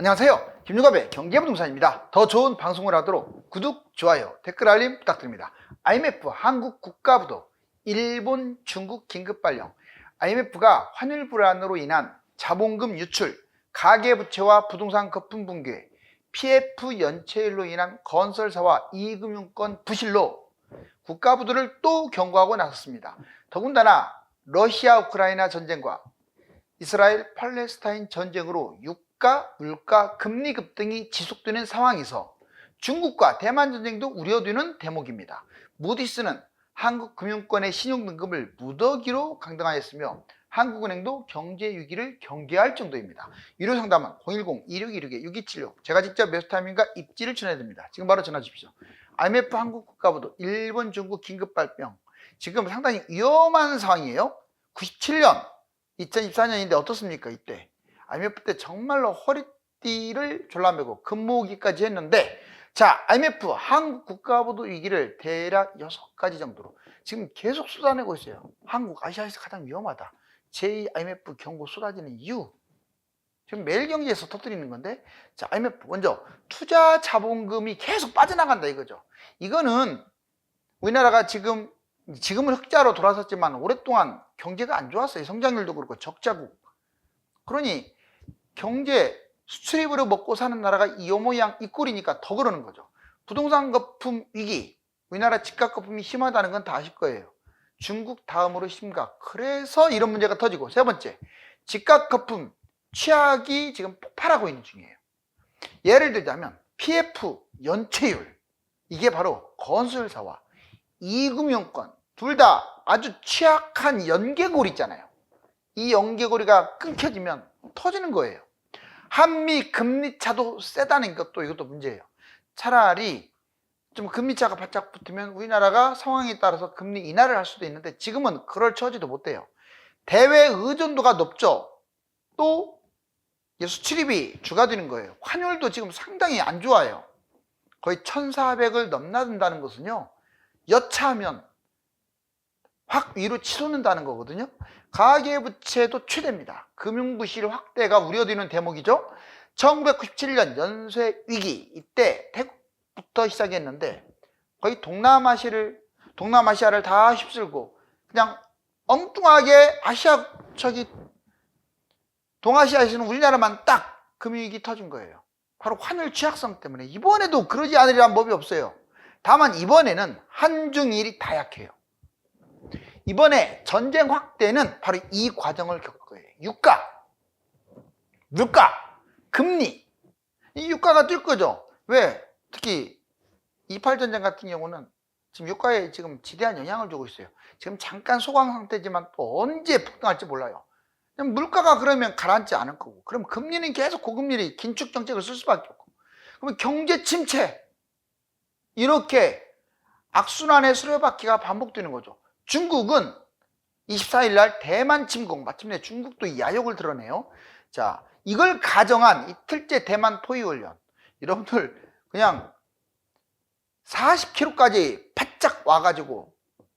안녕하세요. 김유갑의 경제부동산입니다. 더 좋은 방송을 하도록 구독, 좋아요, 댓글 알림 부탁드립니다. IMF 한국 국가부도 일본, 중국 긴급 발령. IMF가 환율 불안으로 인한 자본금 유출, 가계부채와 부동산 거품 붕괴, PF 연체율로 인한 건설사와 이금융권 부실로 국가부도를 또 경고하고 나섰습니다. 더군다나 러시아 우크라이나 전쟁과 이스라엘 팔레스타인 전쟁으로 유가, 물가, 금리 급등이 지속되는 상황에서 중국과 대만 전쟁도 우려되는 대목입니다. 무디스는 한국 금융권의 신용 등급을 무더기로 강등하였으며 한국은행도 경제 위기를 경계할 정도입니다. 유료 상담은 010-2616-6276 제가 직접 매수타이밍과 입지를 전해드립니다. 지금 바로 전화 주십시오. IMF 한국 국가부도 일본, 중국 긴급 발령. 지금 상당히 위험한 상황이에요. 97년 2024년인데 어떻습니까? 이때 IMF 때 정말로 허리띠를 졸라매고 금모으기까지 했는데, 자, IMF 한국 국가부도 위기를 대략 6가지 정도로 지금 계속 쏟아내고 있어요. 한국 아시아에서 가장 위험하다. 제2 IMF 경고 쏟아지는 이유, 지금 매일경제에서 터뜨리는 건데, 자, IMF 먼저 투자 자본금이 계속 빠져나간다 이거죠. 이거는 우리나라가 지금은 흑자로 돌아섰지만 오랫동안 경제가 안 좋았어요. 성장률도 그렇고 적자국. 그러니 경제 수출입으로 먹고 사는 나라가 이 모양 이 꼴이니까 더 그러는 거죠. 부동산 거품 위기, 우리나라 집값 거품이 심하다는 건 다 아실 거예요. 중국 다음으로 심각. 그래서 이런 문제가 터지고, 세 번째, 집값 거품 취약이 지금 폭발하고 있는 중이에요. 예를 들자면 PF 연체율, 이게 바로 건설사와 이금융권 둘 다 아주 취약한 연계고리 있잖아요. 이 연계고리가 끊겨지면 터지는 거예요. 한미 금리차도 세다는 것도 이것도 문제예요. 차라리 좀 금리차가 바짝 붙으면 우리나라가 상황에 따라서 금리 인하를 할 수도 있는데 지금은 그럴 처지도 못 돼요. 대외 의존도가 높죠. 또 수출입이 주가 되는 거예요. 환율도 지금 상당히 안 좋아요. 거의 1,400을 넘나든다는 것은요, 여차하면 확 위로 치솟는다는 거거든요. 가계부채도 최대입니다. 금융부실 확대가 우려되는 대목이죠. 1997년 연쇄 위기, 이때 태국부터 시작했는데 거의 동남아시아를 다 휩쓸고 그냥 엉뚱하게 동아시아에서는 우리나라만 딱 금융위기 터진 거예요. 바로 환율 취약성 때문에. 이번에도 그러지 않으리란 법이 없어요. 다만 이번에는 한중일이 다 약해요. 이번에 전쟁 확대는 바로 이 과정을 겪을 거예요. 유가, 물가, 금리. 이 유가가 뛸 거죠. 왜? 특히 28 전쟁 같은 경우는 지금 유가에 지금 지대한 영향을 주고 있어요. 지금 잠깐 소강 상태지만 또 언제 폭등할지 몰라요. 물가가 그러면 가라앉지 않을 거고, 그럼 금리는 계속 고금리 긴축 정책을 쓸 수밖에 없고, 그러면 경제 침체, 이렇게 악순환의 수레바퀴가 반복되는 거죠. 중국은 24일 날 대만 침공, 마침내 중국도 야욕을 드러내요. 자, 이걸 가정한 이틀째 대만 토의훈련. 여러분들 그냥 40km까지 바짝 와가지고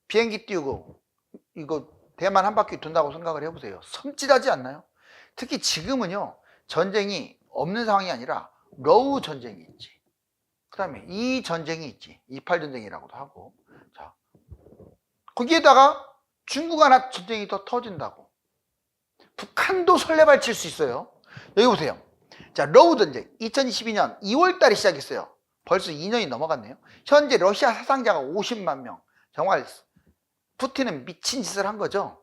비행기 띄우고 이거 대만 한 바퀴 돈다고 생각을 해보세요. 섬찟하지 않나요? 특히 지금은요, 전쟁이 없는 상황이 아니라 러우 전쟁이 있지, 그 다음에 이 전쟁이 있지, 28 전쟁이라고도 하고. 자, 거기에다가 중국 하나 전쟁이 더 터진다고. 북한도 설레발 칠 수 있어요. 여기 보세요. 자, 러우 전쟁 2022년 2월 달에 시작했어요. 벌써 2년이 넘어갔네요. 현재 러시아 사상자가 50만 명. 정말 푸틴은 미친 짓을 한 거죠.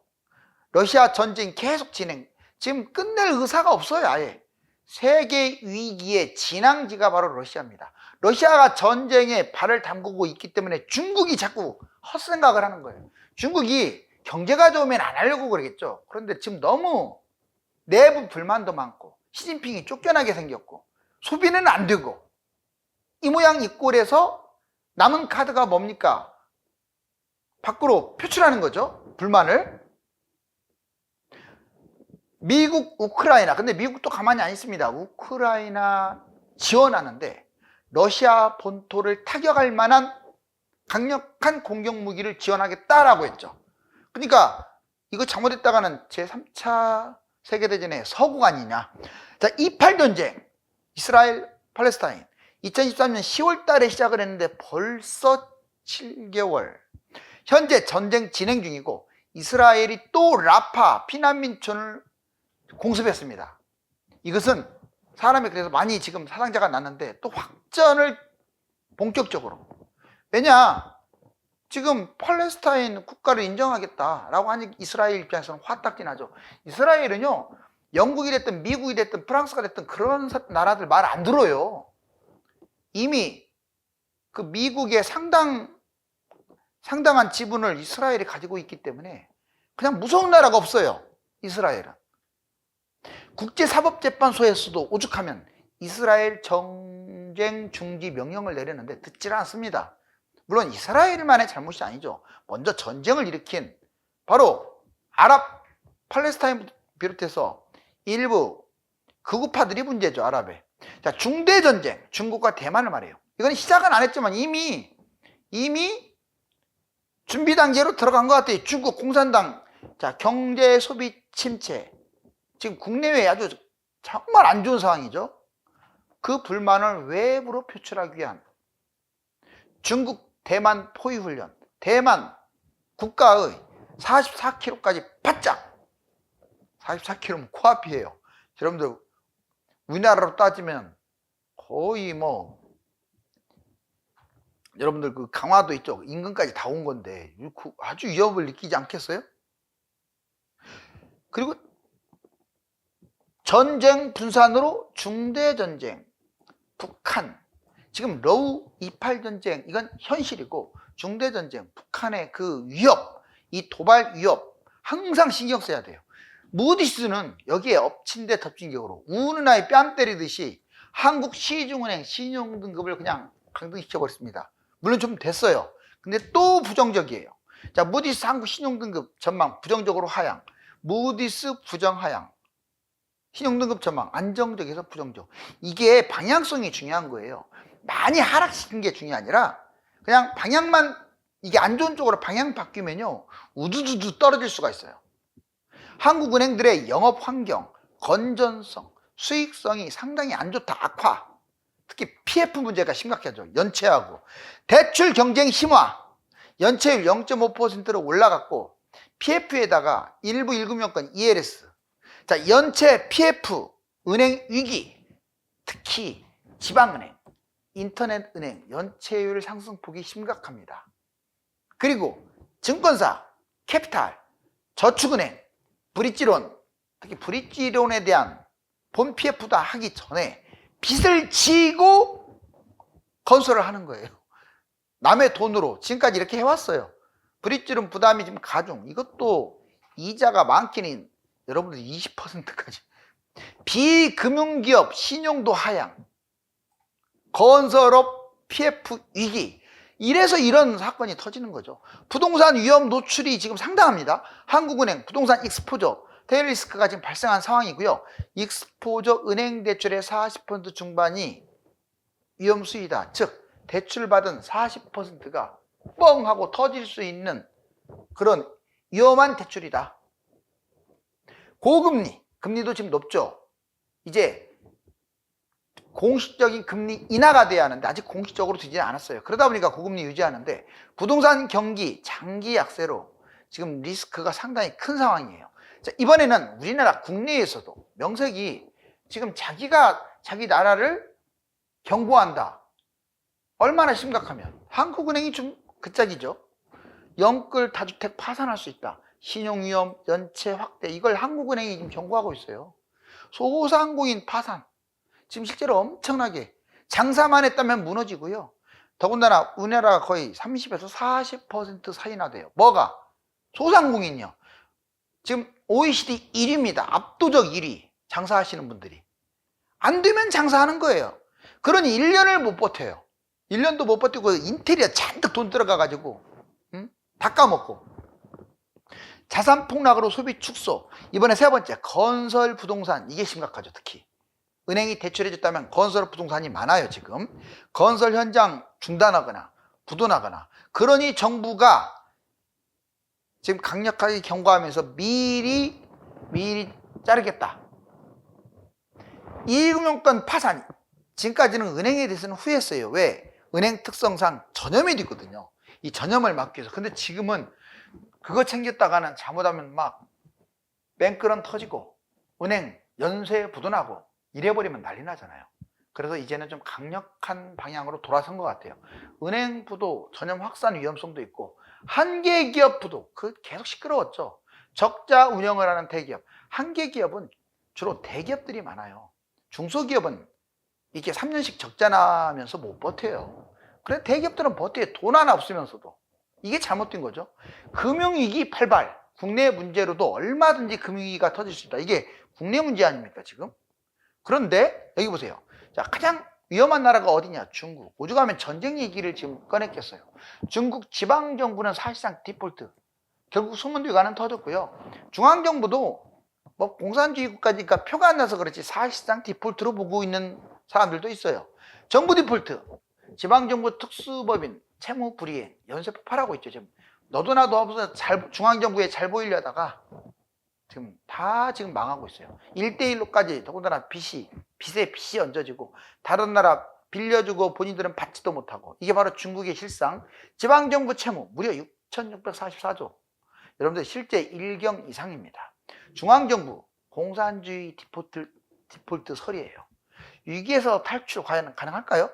러시아 전쟁 계속 진행. 지금 끝낼 의사가 없어요, 아예. 세계 위기의 진앙지가 바로 러시아입니다. 러시아가 전쟁에 발을 담그고 있기 때문에 중국이 자꾸 헛생각을 하는 거예요. 중국이 경제가 좋으면 안 하려고 그러겠죠. 그런데 지금 너무 내부 불만도 많고 시진핑이 쫓겨나게 생겼고 소비는 안 되고, 이 모양 이 꼴에서 남은 카드가 뭡니까? 밖으로 표출하는 거죠, 불만을. 미국, 우크라이나. 근데 미국도 가만히 안 있습니다. 우크라이나 지원하는데 러시아 본토를 타격할 만한 강력한 공격 무기를 지원하겠다라고 했죠. 그러니까 이거 잘못했다가는 제3차 세계대전의 서구가 아니냐. 자, 28 전쟁. 이스라엘, 팔레스타인 2023년 10월 달에 시작을 했는데 벌써 7개월. 현재 전쟁 진행 중이고 이스라엘이 또 라파 피난민촌을 공습했습니다. 이것은 사람이 그래서 많이 지금 사상자가 났는데 또 확전을 본격적으로. 왜냐? 지금 팔레스타인 국가를 인정하겠다라고 하니 이스라엘 입장에서는 화딱지 나죠. 이스라엘은요, 영국이 됐든 미국이 됐든 프랑스가 됐든 그런 나라들 말 안 들어요. 이미 그 미국의 상당한 지분을 이스라엘이 가지고 있기 때문에 그냥 무서운 나라가 없어요. 이스라엘은. 국제사법재판소에서도 오죽하면 이스라엘 전쟁 중지 명령을 내렸는데 듣질 않습니다. 물론 이스라엘만의 잘못이 아니죠. 먼저 전쟁을 일으킨 바로 아랍, 팔레스타인 비롯해서 일부 극우파들이 문제죠. 아랍에. 자, 중대전쟁, 중국과 대만을 말해요. 이건 시작은 안 했지만 이미 준비 단계로 들어간 것 같아요. 중국 공산당. 자, 경제 소비 침체. 지금 국내외에 아주 정말 안 좋은 상황이죠. 그 불만을 외부로 표출하기 위한 중국 대만 포위훈련, 대만 국가의 44km까지 바짝. 44km면 코앞이에요. 여러분들 우리나라로 따지면 거의 여러분들 그 강화도 있죠. 인근까지 다 온 건데 아주 위협을 느끼지 않겠어요? 그리고 전쟁 분산으로 중대전쟁, 북한. 지금 러우 28 전쟁, 이건 현실이고 중대전쟁, 북한의 그 위협, 이 도발 위협 항상 신경 써야 돼요. 무디스는 여기에 엎친 데 덮친 격으로 우는 아이 뺨 때리듯이 한국 시중은행 신용등급을 그냥 강등시켜버렸습니다. 물론 좀 됐어요. 근데 또 부정적이에요. 자, 무디스 한국 신용등급 전망 부정적으로 하향, 무디스 부정 하향, 신용등급 전망 안정적에서 부정적. 이게 방향성이 중요한 거예요. 많이 하락시킨 게 중요한 게 아니라 그냥 방향만, 이게 안 좋은 쪽으로 방향 바뀌면요 우두두두 떨어질 수가 있어요. 한국은행들의 영업 환경, 건전성, 수익성이 상당히 안 좋다. 악화. 특히 PF 문제가 심각하죠. 연체하고. 대출 경쟁 심화. 연체율 0.5%로 올라갔고 PF에다가 일부 1금융권 ELS. 자, 연체 PF, 은행 위기. 특히 지방은행, 인터넷은행 연체율 상승폭이 심각합니다. 그리고 증권사, 캐피탈, 저축은행, 브릿지론, 특히 브릿지론에 대한 본 PF도 하기 전에 빚을 지고 건설을 하는 거예요. 남의 돈으로 지금까지 이렇게 해왔어요. 브릿지론 부담이 지금 가중. 이것도 이자가 많기는 여러분들 20%까지. 비금융기업 신용도 하향, 건설업 PF 위기. 이래서 이런 사건이 터지는 거죠. 부동산 위험 노출이 지금 상당합니다. 한국은행 부동산 익스포저 테일 리스크가 지금 발생한 상황이고요. 익스포저 은행 대출의 40% 중반이 위험 수위다. 즉 대출받은 40%가 뻥 하고 터질 수 있는 그런 위험한 대출이다. 고금리, 금리도 지금 높죠. 이제 공식적인 금리 인하가 돼야 하는데 아직 공식적으로 되지 않았어요. 그러다 보니까 고금리 유지하는데 부동산 경기 장기 약세로 지금 리스크가 상당히 큰 상황이에요. 자, 이번에는 우리나라 국내에서도 명색이 지금 자기가 자기 나라를 경고한다. 얼마나 심각하면 한국은행이 좀 그 짝이죠. 영끌 다주택 파산할 수 있다. 신용위험, 연체 확대, 이걸 한국은행이 지금 경고하고 있어요. 소상공인 파산 지금 실제로 엄청나게 장사만 했다면 무너지고요. 더군다나 우리나라가 거의 30에서 40% 사이나 돼요. 뭐가? 소상공인이요. 지금 OECD 1위입니다. 압도적 1위. 장사하시는 분들이. 안 되면 장사하는 거예요. 그러니 1년을 못 버텨요. 1년도 못 버티고 인테리어 잔뜩 돈 들어가가지고 다 까먹고. 자산 폭락으로 소비 축소. 이번에 세 번째, 건설 부동산. 이게 심각하죠. 특히 은행이 대출해줬다면 건설 부동산이 많아요. 지금 건설 현장 중단하거나 부도나거나. 그러니 정부가 지금 강력하게 경고하면서 미리 자르겠다. 이금융권 파산, 지금까지는 은행에 대해서는 후회했어요. 왜? 은행 특성상 전염이 있거든요. 이 전염을 막기 위해서. 근데 지금은 그거 챙겼다가는 잘못하면 막 뱅크런 터지고 은행 연쇄 부도나고 이래버리면 난리 나잖아요. 그래서 이제는 좀 강력한 방향으로 돌아선 것 같아요. 은행 부도 전염 확산 위험성도 있고 한계 기업 부도 그 계속 시끄러웠죠. 적자 운영을 하는 대기업, 한계 기업은 주로 대기업들이 많아요. 중소기업은 이게 3년씩 적자 나면서 못 버텨요. 그래 대기업들은 버텨요. 돈 하나 없으면서도. 이게 잘못된 거죠. 금융위기 발발, 국내 문제로도 얼마든지 금융위기가 터질 수 있다. 이게 국내 문제 아닙니까 지금? 그런데 여기 보세요. 자, 가장 위험한 나라가 어디냐? 중국. 오죽하면 전쟁 얘기를 지금 꺼냈겠어요. 중국 지방정부는 사실상 디폴트. 결국 숨은 뒤가는 터졌고요. 중앙정부도 뭐 공산주의 국가니까 표가 안 나서 그렇지 사실상 디폴트로 보고 있는 사람들도 있어요. 정부 디폴트. 지방정부 특수법인 채무 불이행 연쇄 폭발하고 있죠. 지금 너도 나도 없어서 중앙정부에 잘 보이려다가 지금 다 지금 망하고 있어요. 1대1로까지 더군다나 빚에 빚이 얹어지고 다른 나라 빌려주고 본인들은 받지도 못하고 이게 바로 중국의 실상. 지방정부 채무 무려 6,644조. 여러분들 실제 1경 이상입니다. 중앙정부 공산주의 디폴트 설이에요. 위기에서 탈출 과연 가능할까요?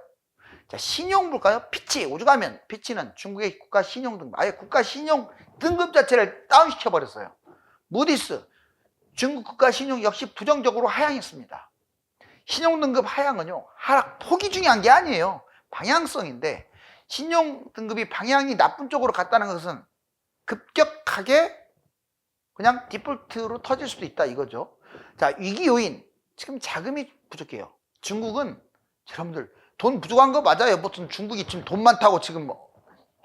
자, 신용 볼까요? 피치, 오죽하면 피치는 중국의 국가 신용 등급, 아예 국가 신용 등급 자체를 다운시켜 버렸어요. 무디스, 중국 국가 신용 역시 부정적으로 하향했습니다. 신용 등급 하향은요, 하락 폭이 중요한 게 아니에요. 방향성인데 신용 등급이 방향이 나쁜 쪽으로 갔다는 것은 급격하게 그냥 디폴트로 터질 수도 있다 이거죠. 자, 위기 요인, 지금 자금이 부족해요. 중국은 여러분들 돈 부족한 거 맞아요. 무슨 중국이 지금 돈 많다고 지금 뭐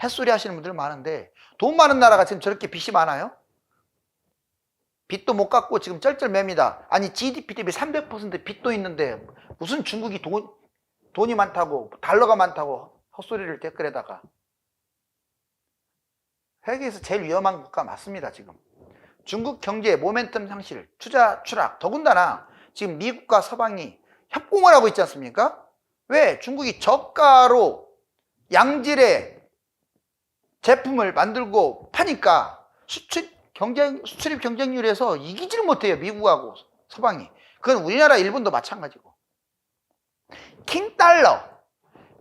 햇소리 하시는 분들 많은데 돈 많은 나라가 지금 저렇게 빚이 많아요? 빚도 못 갚고 지금 쩔쩔맵니다. 아니 GDP 대비 300% 빚도 있는데 무슨 중국이 돈이 많다고 달러가 많다고 헛소리를 댓글에다가. 세계에서 제일 위험한 국가 맞습니다. 지금 중국 경제 모멘텀 상실, 투자 추락, 더군다나 지금 미국과 서방이 협공을 하고 있지 않습니까? 왜? 중국이 저가로 양질의 제품을 만들고 파니까 수출입 경쟁률에서 이기지를 못해요. 미국하고 서방이. 그건 우리나라 일본도 마찬가지고. 킹달러,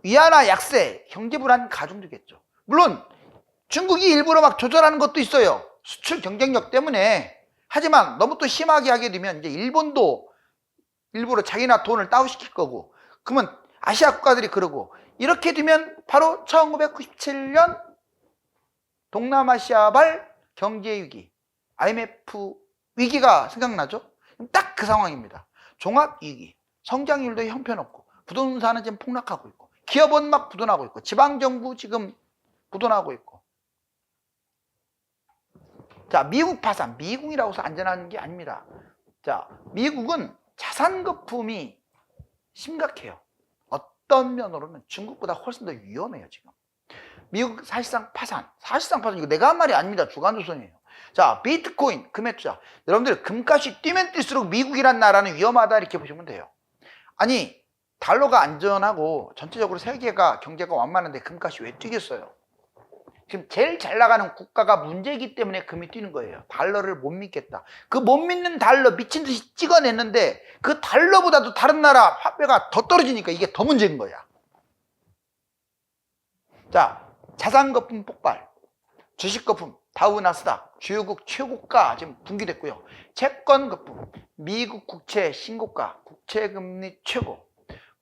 위안화 약세, 경제 불안 가중되겠죠. 물론 중국이 일부러 막 조절하는 것도 있어요. 수출 경쟁력 때문에. 하지만 너무 또 심하게 하게 되면 이제 일본도 일부러 자기나 돈을 다운시킬 거고, 그러면 아시아 국가들이 그러고, 이렇게 되면 바로 1997년 동남아시아발 경제위기, IMF 위기가 생각나죠? 딱 그 상황입니다. 종합위기, 성장률도 형편없고, 부동산은 지금 폭락하고 있고, 기업은 막 부도나고 있고, 지방정부 지금 부도나고 있고. 자, 미국 파산, 미국이라고 해서 안전한 게 아닙니다. 자, 미국은 자산 거품이 심각해요. 어떤 면으로는 중국보다 훨씬 더 위험해요, 지금. 미국 사실상 파산, 이거 내가 한 말이 아닙니다. 주간조선이에요. 자, 비트코인, 금의 투자. 여러분들 금값이 뛰면 뛸수록 미국이란 나라는 위험하다 이렇게 보시면 돼요. 아니, 달러가 안전하고 전체적으로 세계가 경제가 완만한데 금값이 왜 뛰겠어요? 지금 제일 잘 나가는 국가가 문제이기 때문에 금이 뛰는 거예요. 달러를 못 믿겠다. 그 못 믿는 달러 미친 듯이 찍어냈는데 그 달러보다도 다른 나라 화폐가 더 떨어지니까 이게 더 문제인 거야. 자, 자산 거품 폭발, 주식 거품, 다우 나스닥, 주요국 최고가 지금 분기됐고요. 채권 거품, 미국 국채 신고가, 국채금리 최고,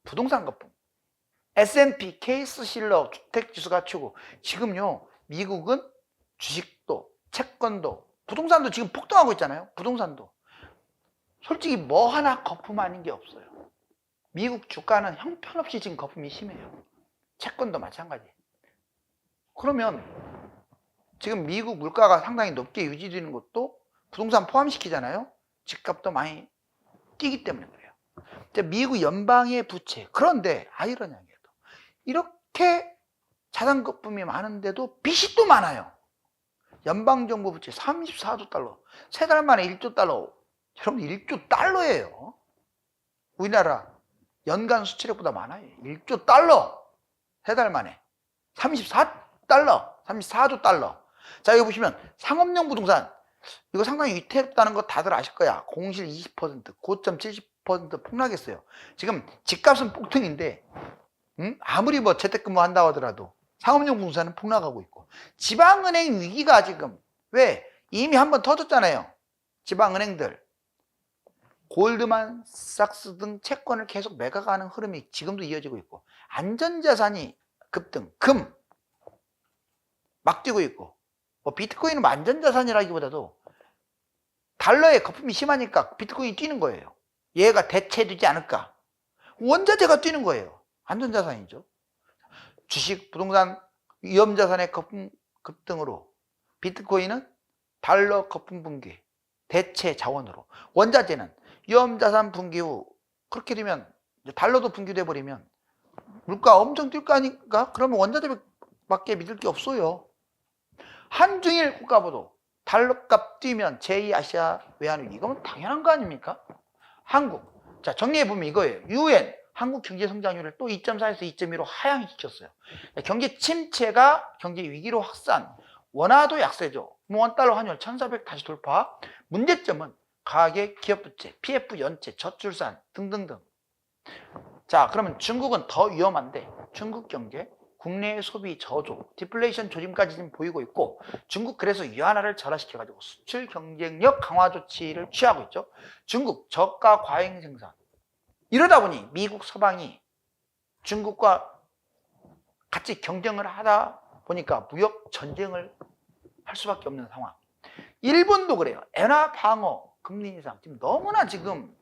부동산 거품, S&P 케이스실러 주택지수가 최고. 지금요, 미국은 주식도, 채권도, 부동산도 지금 폭등하고 있잖아요. 부동산도. 솔직히 뭐 하나 거품 아닌 게 없어요. 미국 주가는 형편없이 지금 거품이 심해요. 채권도 마찬가지. 그러면 지금 미국 물가가 상당히 높게 유지되는 것도 부동산 포함시키잖아요. 집값도 많이 뛰기 때문에 그래요. 미국 연방의 부채. 그런데 아이러니하게도 이렇게 자산 거품이 많은데도 빚이 또 많아요. 연방정부 부채 34조 달러. 3달 만에 1조 달러. 여러분 1조 달러예요. 우리나라 연간 수출액보다 많아요. 1조 달러. 3달 만에. 34달러. 34조 달러. 자, 여기 보시면 상업용 부동산. 이거 상당히 위태롭다는 거 다들 아실 거야. 공실 20%, 고점 70% 폭락했어요. 지금 집값은 폭등인데, 아무리 뭐 재택근무 한다고 하더라도 상업용 부동산은 폭락하고 있고, 지방은행 위기가 지금, 왜? 이미 한번 터졌잖아요. 지방은행들. 골드만삭스 등 채권을 계속 매각하는 흐름이 지금도 이어지고 있고, 안전자산이 급등, 금 막 뛰고 있고, 뭐 비트코인은 안전자산이라기보다도 달러의 거품이 심하니까 비트코인이 뛰는 거예요. 얘가 대체되지 않을까. 원자재가 뛰는 거예요. 안전자산이죠. 주식, 부동산, 위험자산의 거품 급등으로 비트코인은 달러 거품 붕괴, 대체 자원으로, 원자재는 위험자산 붕괴 후 그렇게 되면 달러도 붕괴돼 버리면 물가 엄청 뛸 거 아닌가? 그러면 원자재밖에 믿을 게 없어요. 한중일 국가보도 달러값 뛰면 제2아시아 외환위기. 이건 당연한 거 아닙니까? 한국. 자, 정리해보면 이거예요. UN 한국 경제 성장률을 또 2.4에서 2.2로 하향 시켰어요. 경제 침체가 경제 위기로 확산. 원화도 약세죠. 원달러 환율 1,400 다시 돌파. 문제점은 가계 기업 부채, PF 연체, 저출산 등등등. 자, 그러면 중국은 더 위험한데 중국 경제 국내 소비 저조, 디플레이션 조짐까지 지금 보이고 있고, 중국 그래서 위안화를 절하시켜가지고 수출 경쟁력 강화 조치를 취하고 있죠. 중국 저가 과잉 생산. 이러다 보니 미국 서방이 중국과 같이 경쟁을 하다 보니까 무역 전쟁을 할 수밖에 없는 상황. 일본도 그래요. 엔화 방어, 금리 인상. 지금 너무나 지금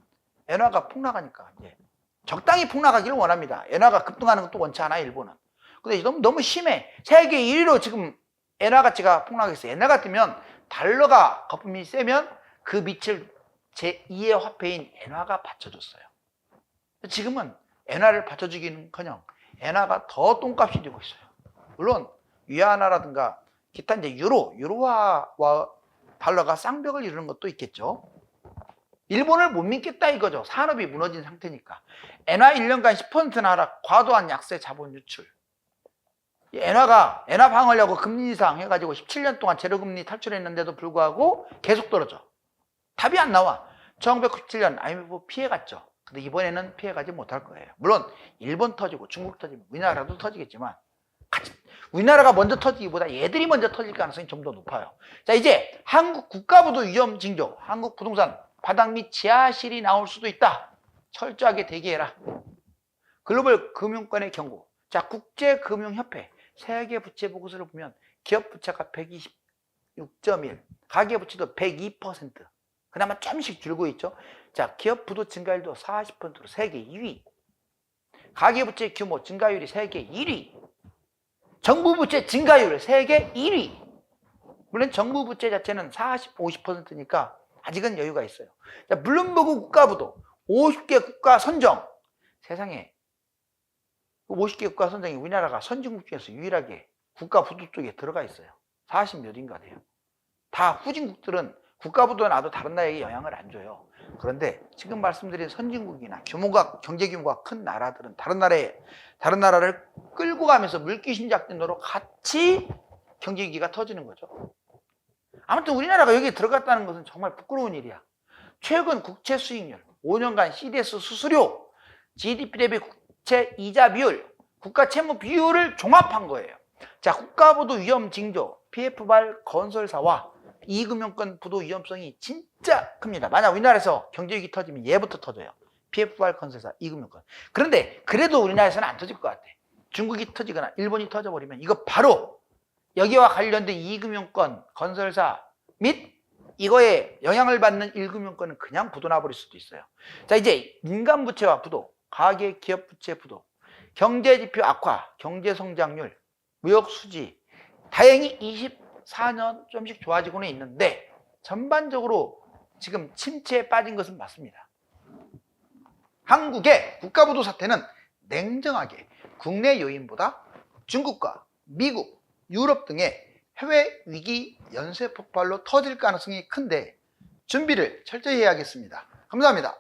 엔화가 폭락하니까 이제 적당히 폭락하기를 원합니다. 엔화가 급등하는 것도 원치 않아요, 일본은. 근데 너무 심해. 세계 1위로 지금 엔화 가치가 폭락했어요. 엔화가 뜨면 달러가 거품이 세면 그 밑을 제2의 화폐인 엔화가 받쳐줬어요. 지금은 엔화를 받쳐주기는커녕 엔화가 더 똥값이 되고 있어요. 물론 위안화라든가 기타 이제 유로화와 달러가 쌍벽을 이루는 것도 있겠죠. 일본을 못 믿겠다 이거죠. 산업이 무너진 상태니까. 엔화 1년간 10%나 하락, 과도한 약세 자본 유출. 엔화 방어하려고 금리 인상 해가지고 17년 동안 제로금리 탈출했는데도 불구하고 계속 떨어져. 답이 안 나와. 1997년 IMF 피해갔죠. 근데 이번에는 피해가지 못할 거예요. 물론 일본 터지고 중국 터지고 우리나라도 터지겠지만 우리나라가 먼저 터지기보다 얘들이 먼저 터질 가능성이 좀 더 높아요. 자, 이제 한국 국가부도 위험 징조, 한국 부동산 바닥 및 지하실이 나올 수도 있다. 철저하게 대기해라. 글로벌 금융권의 경고. 자, 국제금융협회 세계 부채 보고서를 보면 기업 부채가 126.1, 가계 부채도 102%. 그나마 조금씩 줄고 있죠. 자, 기업 부도 증가율도 40%로 세계 2위. 가계 부채 규모 증가율이 세계 1위. 정부 부채 증가율 세계 1위. 물론 정부 부채 자체는 40, 50%니까 아직은 여유가 있어요. 자, 블룸버그 국가부도 50개 국가 선정. 세상에 50개 국가 선정이 우리나라가 선진국 중에서 유일하게 국가부도 쪽에 들어가 있어요. 40몇인가 돼요. 다 후진국들은 국가부도 나도 다른 나라에게 영향을 안 줘요. 그런데 지금 말씀드린 선진국이나 경제 규모가 큰 나라들은 다른 나라를 끌고 가면서 물귀신 작전으로 같이 경제 위기가 터지는 거죠. 아무튼 우리나라가 여기에 들어갔다는 것은 정말 부끄러운 일이야. 최근 국채 수익률, 5년간 CDS 수수료, GDP 대비 국채 이자 비율, 국가 채무 비율을 종합한 거예요. 자, 국가부도 위험 징조, PF발 건설사와 이금융권 부도 위험성이 진짜 큽니다. 만약 우리나라에서 경제위기 터지면 얘부터 터져요. PF발 건설사, 이금융권. 그런데 그래도 우리나라에서는 안 터질 것 같아. 중국이 터지거나 일본이 터져버리면 이거 바로 여기와 관련된 이금융권, 건설사 및 이거에 영향을 받는 1금융권은 그냥 부도 나버릴 수도 있어요. 자, 이제 민간 부채와 부도, 가계 기업 부채 부도, 경제지표 악화, 경제성장률, 무역 수지, 다행히 24년 좀씩 좋아지고는 있는데 전반적으로 지금 침체에 빠진 것은 맞습니다. 한국의 국가부도 사태는 냉정하게 국내 요인보다 중국과 미국, 유럽 등의 해외 위기 연쇄 폭발로 터질 가능성이 큰데 준비를 철저히 해야겠습니다. 감사합니다.